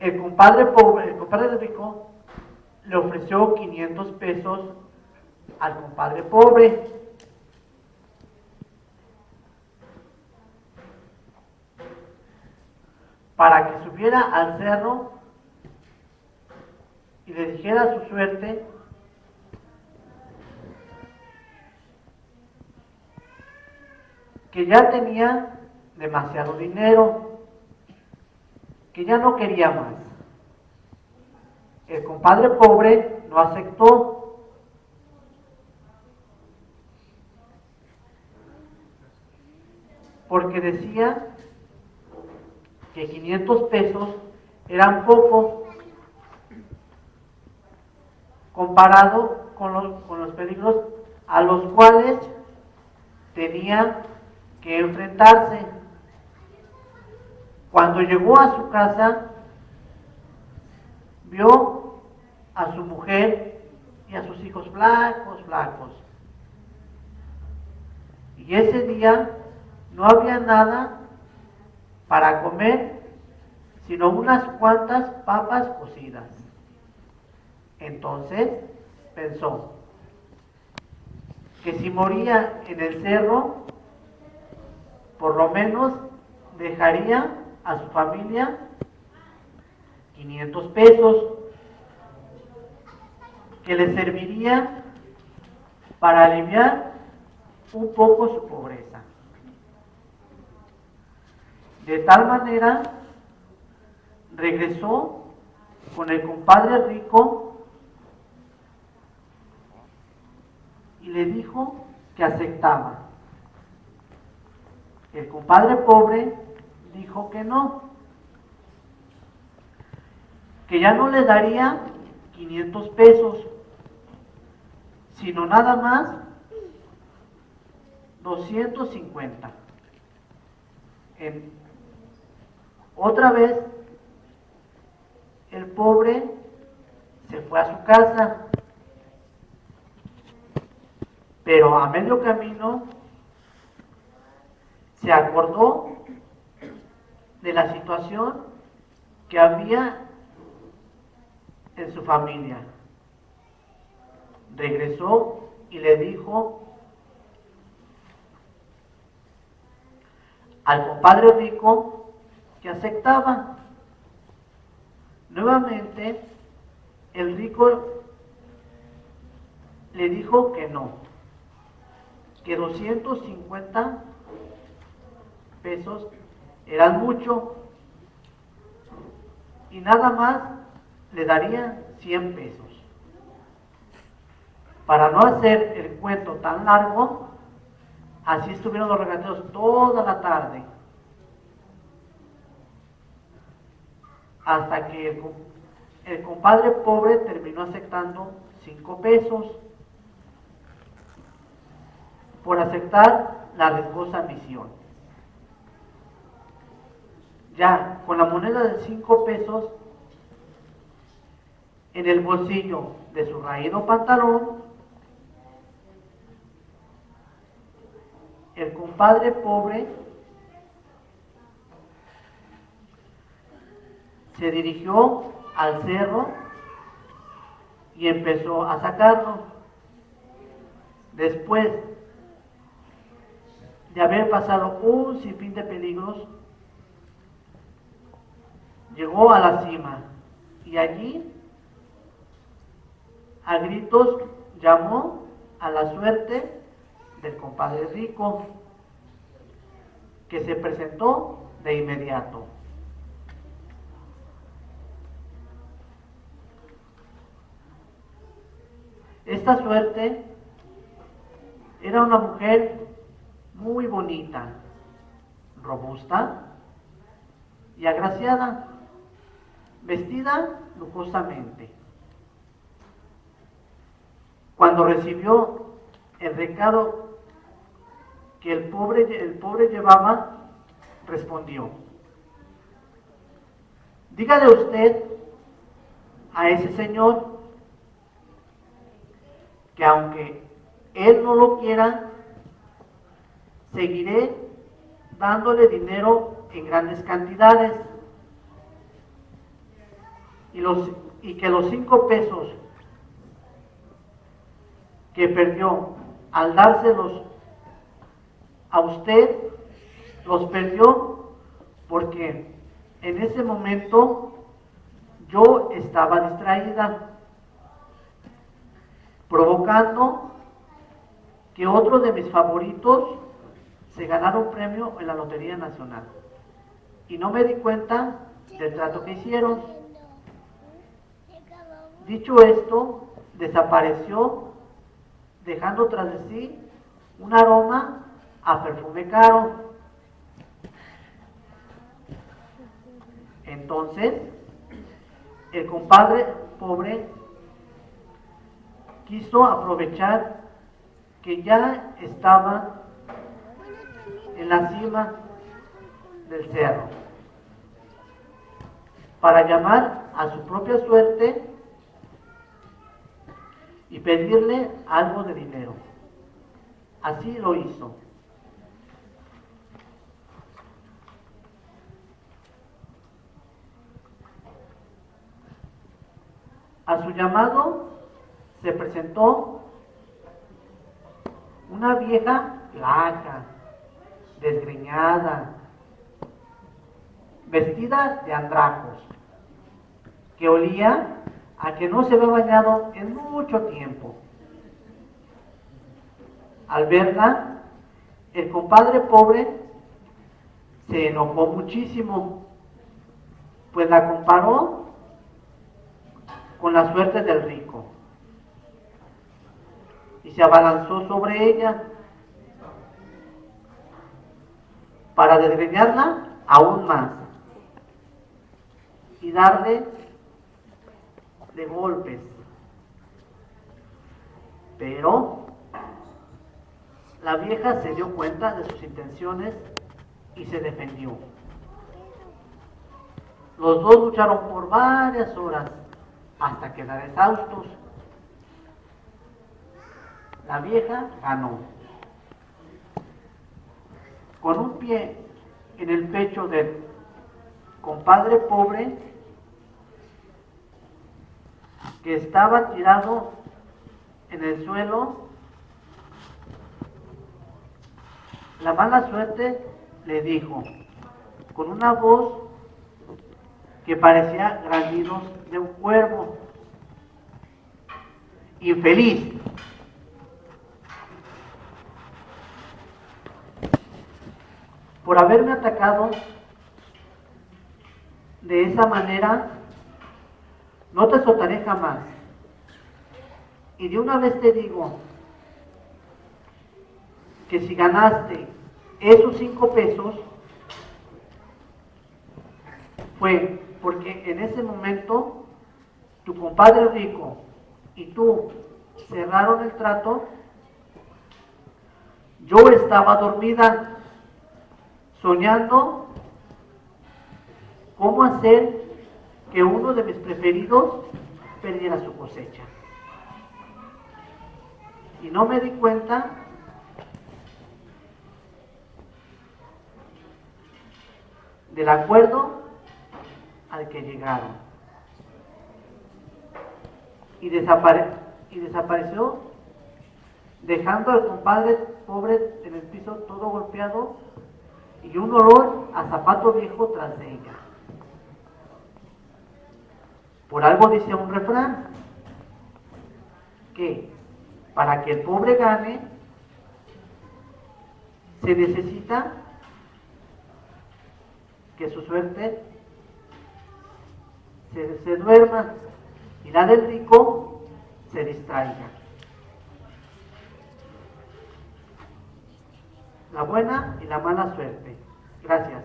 El compadre rico le ofreció 500 pesos al compadre pobre. Para que subiera al cerro y le dijera su suerte que ya tenía demasiado dinero, que ya no quería más. El compadre pobre no aceptó, porque decía que 500 pesos eran poco comparado con los peligros a los cuales tenía que enfrentarse. Cuando llegó a su casa, vio a su mujer y a sus hijos flacos. Y ese día no había nada para comer, sino unas cuantas papas cocidas. Entonces pensó que si moría en el cerro, por lo menos dejaría a su familia 500 pesos que le serviría para aliviar un poco su pobreza. De tal manera, regresó con el compadre rico y le dijo que aceptaba. El compadre pobre dijo que no, que ya no le daría 500 pesos, sino nada más 250. Otra vez, el pobre se fue a su casa, pero a medio camino se acordó de la situación que había en su familia. Regresó y le dijo al compadre rico que aceptaba. Nuevamente, el rico le dijo que no, que 250 pesos eran mucho y nada más le daría 100 pesos. Para no hacer el cuento tan largo, así estuvieron los regateos toda la tarde, hasta que el compadre pobre terminó aceptando 5 pesos por aceptar la riesgosa misión. Ya con la moneda de 5 pesos en el bolsillo de su raído pantalón, el compadre pobre se dirigió al cerro y empezó a sacarlo. Después de haber pasado un sinfín de peligros, llegó a la cima y allí, a gritos, llamó a la suerte del compadre rico, que se presentó de inmediato. Esta suerte era una mujer muy bonita, robusta y agraciada, vestida lujosamente. Cuando recibió el recado que el pobre llevaba, respondió: dígale usted a ese señor que aunque él no lo quiera, seguiré dándole dinero en grandes cantidades. y que los 5 pesos que perdió al dárselos a usted, los perdió porque en ese momento yo estaba distraída, provocando que otro de mis favoritos se ganara un premio en la Lotería Nacional. Y no me di cuenta del trato que hicieron. Dicho esto, desapareció, dejando tras de sí un aroma a perfume caro. Entonces, el compadre pobre quiso aprovechar que ya estaba en la cima del cerro para llamar a su propia suerte y pedirle algo de dinero. Así lo hizo. A su llamado se presentó una vieja flaca, desgreñada, vestida de andrajos, que olía a que no se había bañado en mucho tiempo. Al verla, el compadre pobre se enojó muchísimo, pues la comparó con la suerte del rico y se abalanzó sobre ella para desgreñarla aún más y darle de golpes. Pero la vieja se dio cuenta de sus intenciones y se defendió. Los dos lucharon por varias horas hasta quedar exhaustos. La vieja ganó. Con un pie en el pecho del compadre pobre, que estaba tirado en el suelo, la mala suerte le dijo, con una voz que parecía granidos de un cuervo: infeliz, por haberme atacado de esa manera, no te soltaré jamás. Y de una vez te digo que si ganaste esos 5 pesos, fue porque en ese momento tu compadre rico y tú cerraron el trato. Yo estaba dormida, soñando cómo hacer que uno de mis preferidos perdiera su cosecha. Y no me di cuenta del acuerdo al que llegaron. Y desapareció, dejando al compadre pobre en el piso todo golpeado y un olor a zapato viejo tras de ella. Por algo dice un refrán, que para que el pobre gane, se necesita que su suerte se duerma y la del rico se distraiga. La buena y la mala suerte. Gracias.